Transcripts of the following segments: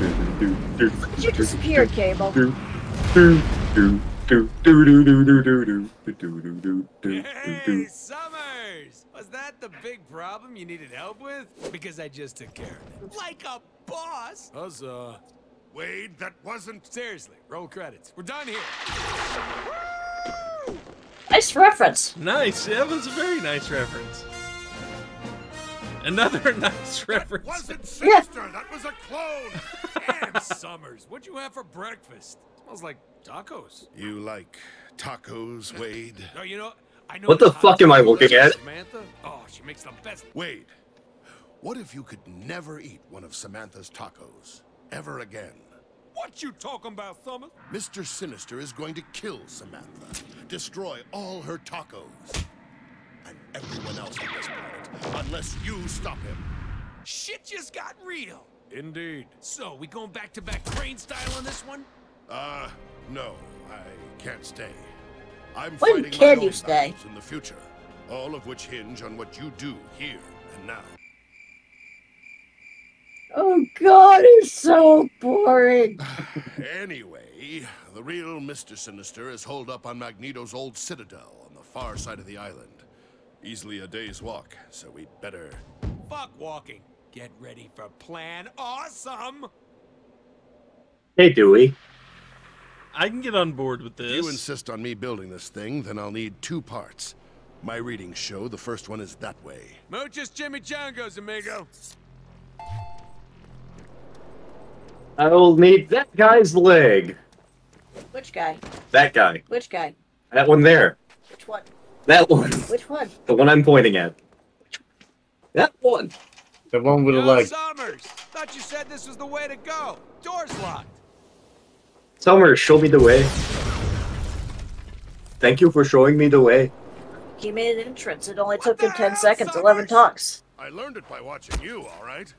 Did you disappear, Cable? Hey, Summers! Was that the big problem you needed help with? Because I just took care of it. Like a boss! Huzzah. Wade, that wasn't... Seriously, roll credits. We're done here. Nice reference. Nice. That was a very nice reference. Another nice reference. That wasn't Sinister! Yeah. That was a clone! Damn, Summers. What'd you have for breakfast? Smells like tacos. You like tacos, Wade? No, you know... I know What the fuck am I looking at? Samantha? Oh, she makes the best. Wade, what if you could never eat one of Samantha's tacos? Ever again? What you talking about, Summers? Mr. Sinister is going to kill Samantha. Destroy all her tacos. And everyone else on this planet. Unless you stop him. Shit just got real. Indeed. So, we going back-to-back crane style on this one? No. I can't stay. I'm When fighting can my you own stay? battles in the future. All of which hinge on what you do here and now. Oh God, it's so boring. Anyway, the real Mr. Sinister is holed up on Magneto's old citadel on the far side of the island. Easily a day's walk, so we'd better... Fuck walking. Get ready for Plan Awesome! Hey, Dewey. I can get on board with If this. you insist on me building this thing, then I'll need 2 parts. My readings show the first one is that way. Muchos chimichangas, amigo. I will need that guy's leg. Which guy? That guy. Which guy? That one there. Which one? That one. Which one? The one I'm pointing at. That one. The one with the Yo, leg. Summers! Thought you said this was the way to go. Door's locked. Summer, show me the way. Thank you for showing me the way. He made an entrance. It only took him 10 seconds, 11 talks. I learned it by watching you, all right?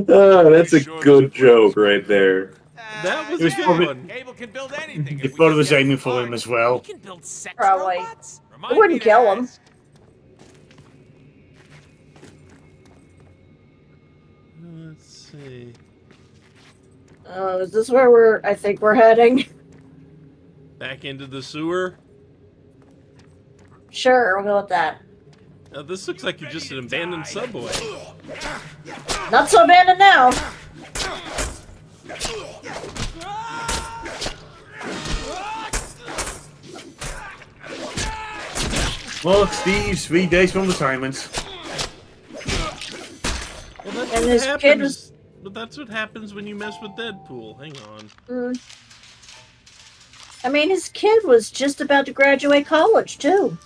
Oh, that's a good joke right there. That was It was a good probably- one. Cable can build anything. He probably was aiming for him as well. He can build sex Probably. robots. It Remind wouldn't me to kill him. ask. Let's see. Oh, is this where I think we're heading? Back into the sewer. Sure, we'll go with that. Now, this looks like just an abandoned subway. Not so abandoned now. Well, Steve's 3 days from retirement. Well, that's And what his happens. kid was- But that's what happens when you mess with Deadpool. Hang on. I mean, his kid was just about to graduate college, too.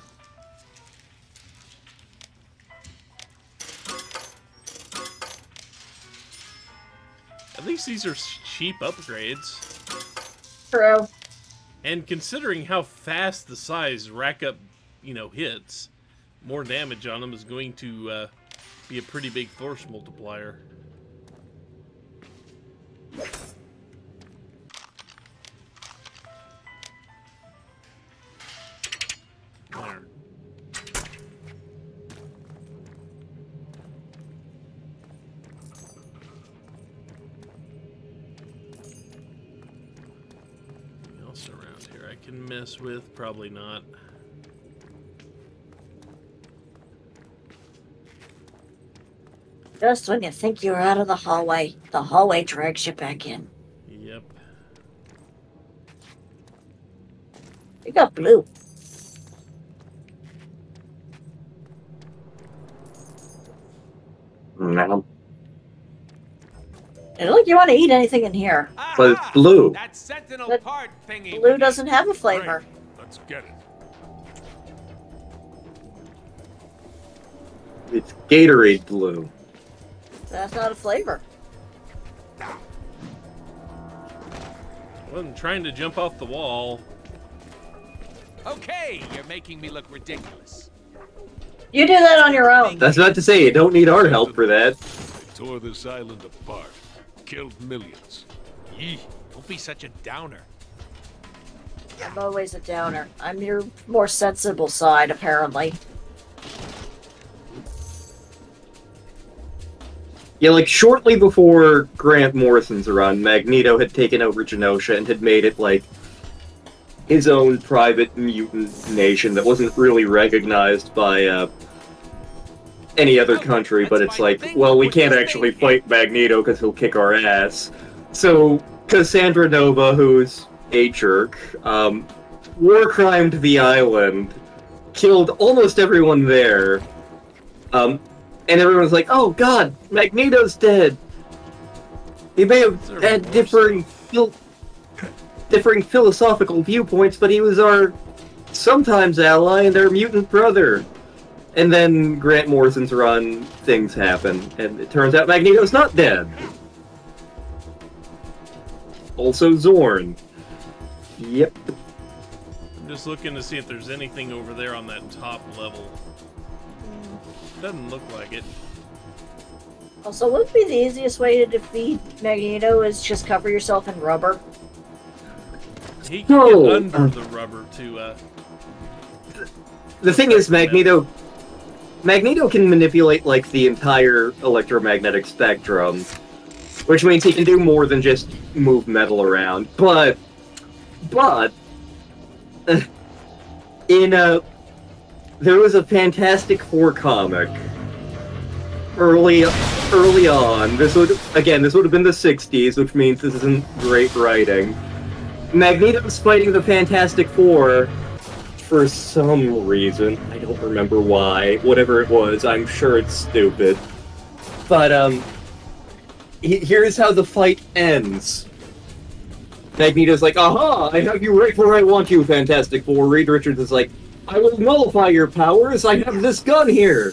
At least these are cheap upgrades. True. And considering how fast the size rack up, hits, more damage on them is going to be a pretty big force multiplier. There. Anything else around here I can mess with? Probably not. Just when you think you're out of the hallway drags you back in. Yep. We got blue. No. And look, you want to eat anything in here. But it's blue. That sentinel But part thingy. Blue doesn't have a flavor. Right. Let's get it. It's Gatorade blue. That's not a flavor. I wasn't trying to jump off the wall. Okay, you're making me look ridiculous. You do that on your own. That's not to say you don't need our help for that. They tore this island apart. Killed millions. Yee, don't be such a downer. I'm always a downer. I'm your more sensible side, apparently. Yeah, like, shortly before Grant Morrison's run, Magneto had taken over Genosha and had made it, like, his own private mutant nation that wasn't really recognized by, any other country, but it's like, well, we can't actually fight Magneto because he'll kick our ass. So, Cassandra Nova, who's a jerk, war crimed the island, killed almost everyone there, and everyone's like, oh god, Magneto's dead! He may have had differing philosophical viewpoints, but he was our sometimes ally and our mutant brother. And then Grant Morrison's run, things happen, and it turns out Magneto's not dead. Also Zorn. Yep. I'm just looking to see if there's anything over there on that top level. Doesn't look like it. Also, wouldn't be the easiest way to defeat Magneto is just cover yourself in rubber? He can get under the rubber to, The thing is, Magneto can manipulate, like, the entire electromagnetic spectrum, which means he can do more than just move metal around. But, there was a Fantastic Four comic early on. This would have been the 60s, which means this isn't great writing. Magneto's fighting the Fantastic Four for some reason. I don't remember why. Whatever it was, I'm sure it's stupid. But, here's how the fight ends. Magneto's like, aha! I have you right where I want you, Fantastic Four. Reed Richards is like, I will nullify your powers. I have this gun here.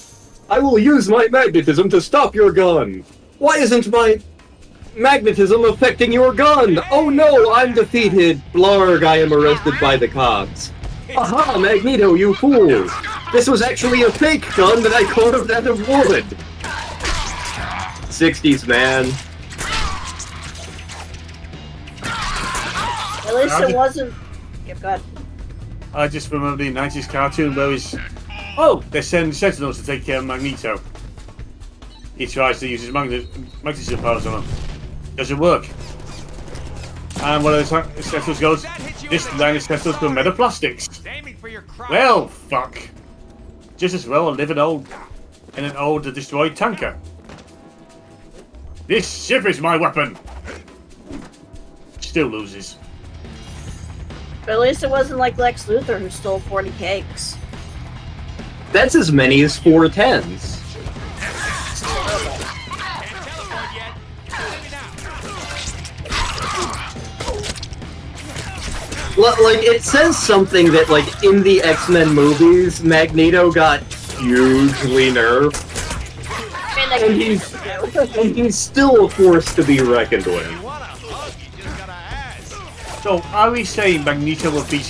I will use my magnetism to stop your gun. Why isn't my magnetism affecting your gun? Oh no, I'm defeated. Blarg, I am arrested by the cops. Aha, Magneto, you fool! This was actually a fake gun that I carved out of wood! 60s, man. At least it wasn't... Yeah, God. I just remember the 90s cartoon where he's... Oh, they're sending Sentinels to take care of Magneto. He tries to use his magnetism powers on him. Doesn't work. And one of the Sentinels goes, this line of Sentinels were made of plastics. Well, fuck. Just as well live in an old destroyed tanker. This ship is my weapon. Still loses. But at least it wasn't like Lex Luthor who stole 40 cakes. That's as many as 4 10s. Like, it says something that, like, in the X-Men movies, Magneto got hugely nerfed. And he's still a force to be reckoned with. So, are we saying Magneto will be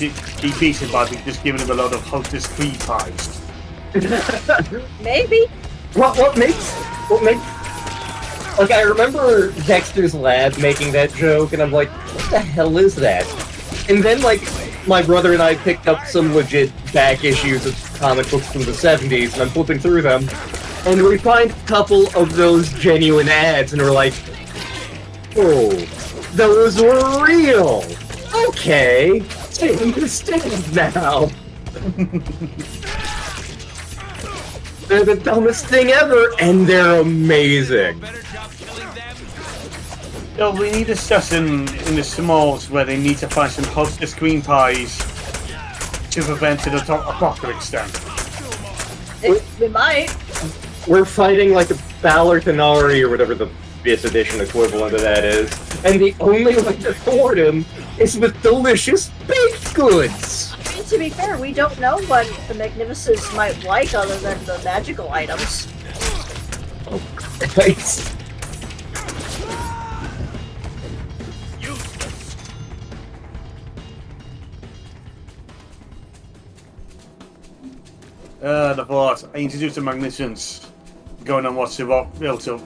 beaten by just giving him a lot of Hostess cream pies? Maybe. What makes... Like, I remember Dexter's Lab making that joke, and I'm like, what the hell is that? And then, like, my brother and I picked up some legit back issues of comic books from the 70s, and I'm flipping through them, and we find a couple of those genuine ads, and we're like, oh, those were real! Okay, I understand now. They're the dumbest thing ever, and they're amazing. So we need a session in the Smalls where they need to find some Hostess cream pies to prevent an apocalypse then. We might. We're fighting like a Ballard Tenari or whatever the 5th edition equivalent of that is, and the only way to thwart him is with delicious baked goods! I mean, to be fair, we don't know what the Magnificents might like other than the magical items. Oh, Christ. The thought, I introduced the Magnificents, going on what's built up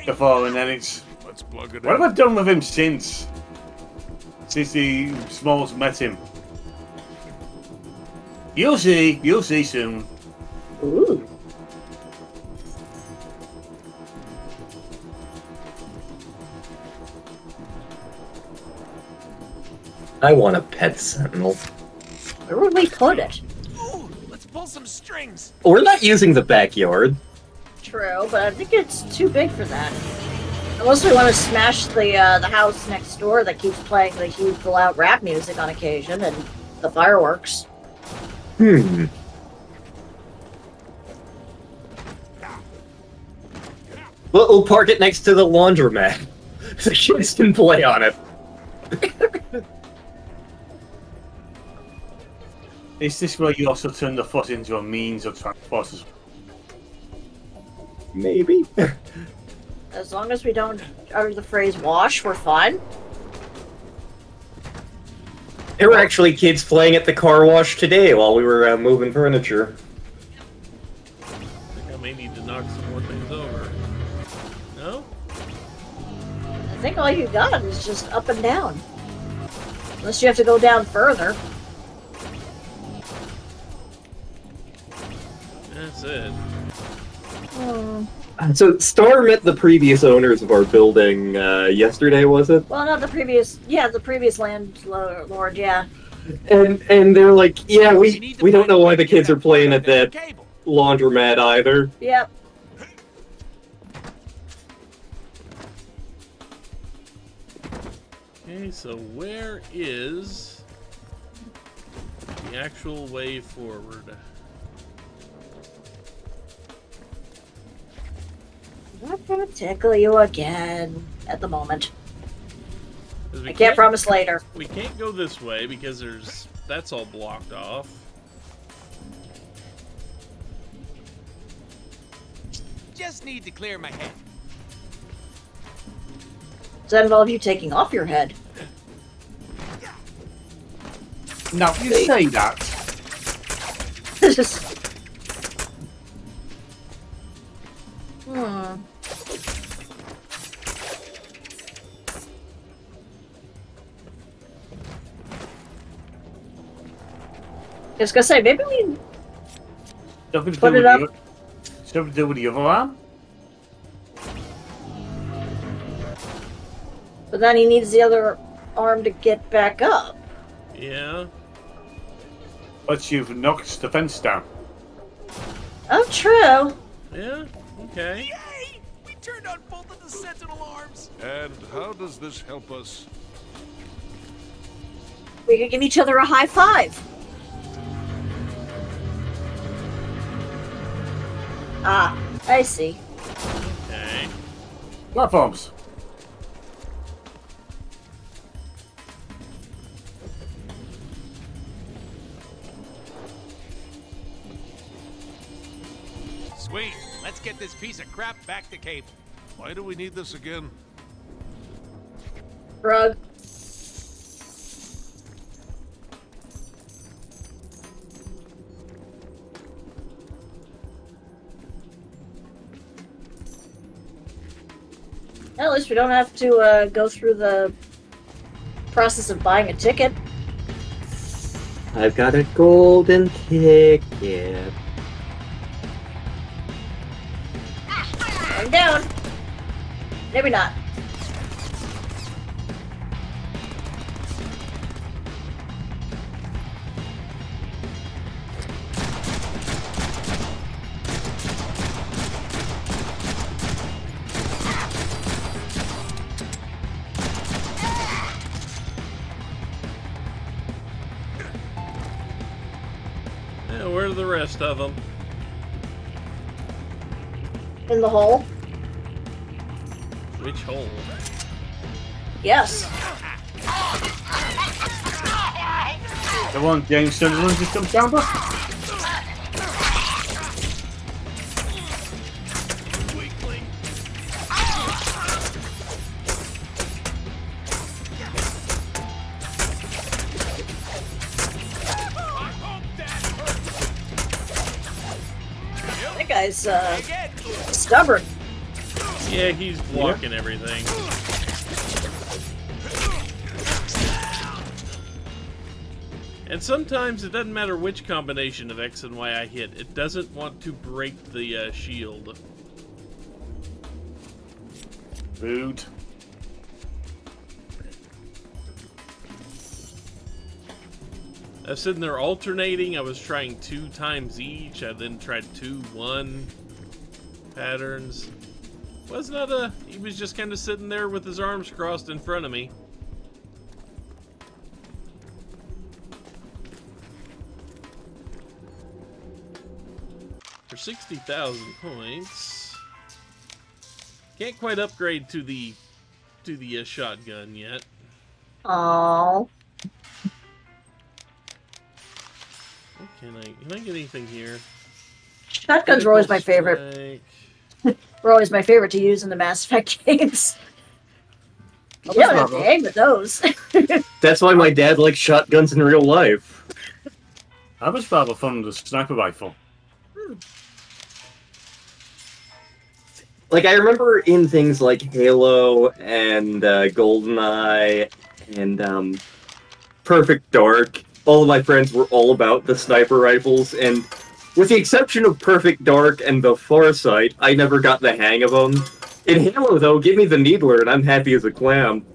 before, and then it's... Let's plug it What in. have I done with him since the Smalls met him? You'll see soon. Ooh. I want a pet sentinel. Where would we put it? Ooh, let's pull some strings. We're not using the backyard. True, but I think it's too big for that. Unless we want to smash the house next door that keeps playing the huge loud rap music on occasion and the fireworks. Hmm. We'll park it next to the laundromat. The kids can play on it. Is this where you also turn the foot into a means of transport? Maybe. As long as we don't utter the phrase wash, we're fine. There were actually kids playing at the car wash today while we were moving furniture. I think I may need to knock some more things over. No? I think all you got is just up and down. Unless you have to go down further. That's it. Hmm. So Star met the previous owners of our building yesterday, was it? Well, not the previous... Yeah, the previous landlord, yeah. And they're like, yeah, we don't know why the kids are playing at that laundromat either. Yep. Okay, so where is the actual way forward? I'm not gonna tickle you again at the moment. 'Cause we I can't promise later. We can't go this way because that's all blocked off. Just need to clear my head. Does that involve you taking off your head? Now, you say that. Hmm. I was gonna say, maybe we Something to Put do it with up. something to do with the other arm? But then he needs the other arm to get back up. Yeah. But you've knocked the fence down. Oh, true. Yeah. Okay. Yay! We turned on both of the sentinel arms. And how does this help us? We could give each other a high five. Ah, I see. Okay. Platforms. Sweet. Let's get this piece of crap back to Cable. Why do we need this again? Rug. At least we don't have to go through the process of buying a ticket. I've got a golden ticket. Going down. Maybe not. Yeah, where are the rest of them? In the hole. Which hole? Yes. The one James Sunderland just jumped down by? That guy's stubborn. Yeah, he's blocking everything. And sometimes it doesn't matter which combination of X and Y I hit. It doesn't want to break the shield. Rude. I was sitting there alternating. I was trying 2 times each. I then tried 2-1 patterns. Was not a... He was just kind of sitting there with his arms crossed in front of me. For 60,000 points, can't quite upgrade to the shotgun yet. Oh. Can I get anything here? Shotguns were always my favorite. Were always my favorite to use in the Mass Effect games. You don't have to hang with those. That's why my dad likes shotguns in real life. I was rather fond of the sniper rifle. Like, I remember in things like Halo and GoldenEye and Perfect Dark, all of my friends were all about the sniper rifles, and with the exception of Perfect Dark and the Farsight, I never got the hang of them. In Halo, though, give me the Needler and I'm happy as a clam.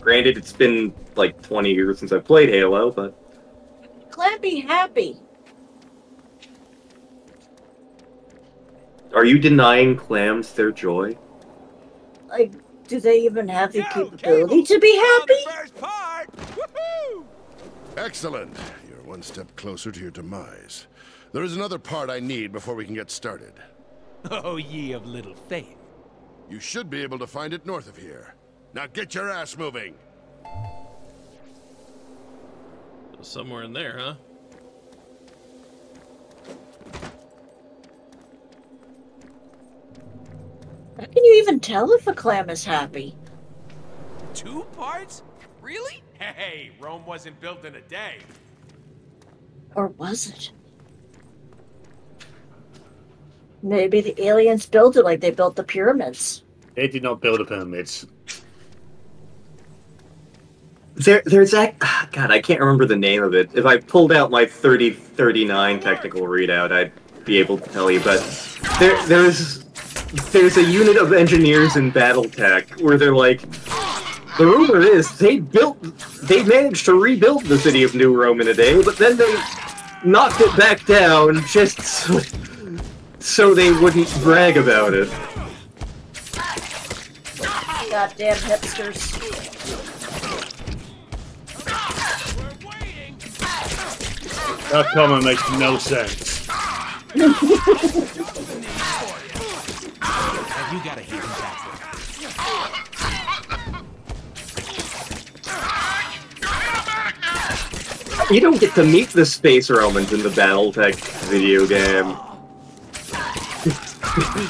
Granted, it's been like 20 years since I've played Halo, but... Clam be happy. Are you denying clams their joy? Like, do they even have the capability to be happy? Excellent. You're one step closer to your demise. There is another part I need before we can get started. Oh, ye of little faith. You should be able to find it north of here. Now get your ass moving. Somewhere in there, huh? How can you even tell if a clam is happy? 2 parts? Really? Hey, Rome wasn't built in a day. Or was it? Maybe the aliens built it like they built the pyramids. They did not build the pyramids. There's that... God, I can't remember the name of it. If I pulled out my 3039 technical readout, I'd be able to tell you, but there's a unit of engineers in BattleTech where they're like, the rumor is they managed to rebuild the city of New Rome in a day, but then they knocked it back down just so they wouldn't brag about it. Goddamn hipsters. That comment makes no sense. You gotta hit him back. You don't get to meet the Space Romans in the BattleTech video game.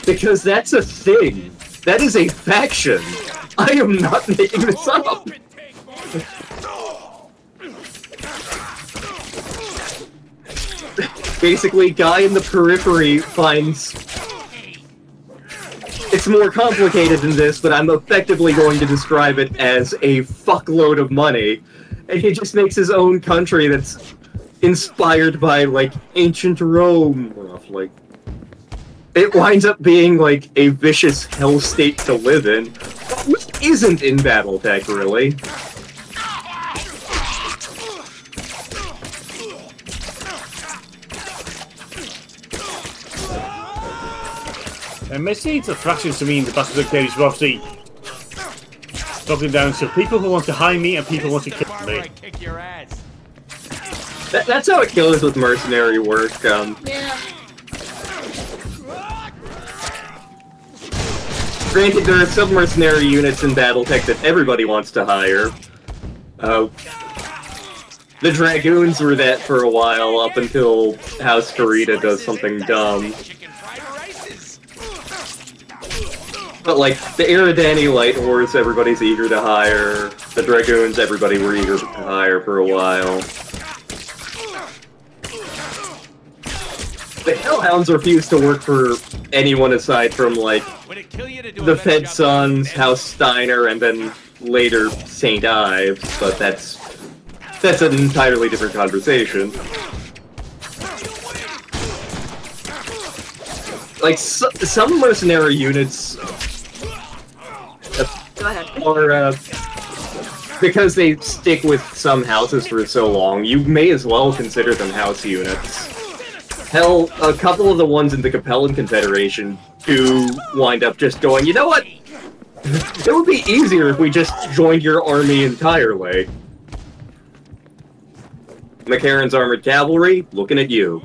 Because that's a thing. That is a faction. I am not making this up. Basically, guy in the periphery finds... It's more complicated than this, but I'm effectively going to describe it as a fuckload of money. And he just makes his own country that's inspired by, like, ancient Rome. Like, it winds up being, like, a vicious hell state to live in. Which isn't in BattleTech, really. And message the fractions to me in the Battle of the Cage Rossi. Dropping down to people who want to hire me and people who want to kill me. Kick your ass. That's how it goes with mercenary work. Yeah. Granted, there are some mercenary units in BattleTech that everybody wants to hire. The Dragoons were that for a while, up until House Karita does something dumb. But, like, the Eridani Light Horse, everybody's eager to hire. The Dragoons, everybody were eager to hire for a while. The Hellhounds refuse to work for anyone aside from, like, the Fed Sons, House Steiner, and then later St. Ives, but that's an entirely different conversation. Like, some mercenary units Go ahead. are, because they stick with some houses for so long, you may as well consider them house units. Hell, a couple of the ones in the Capellan Confederation do wind up just going, you know what? It would be easier if we just joined your army entirely. McCarran's Armored Cavalry, looking at you.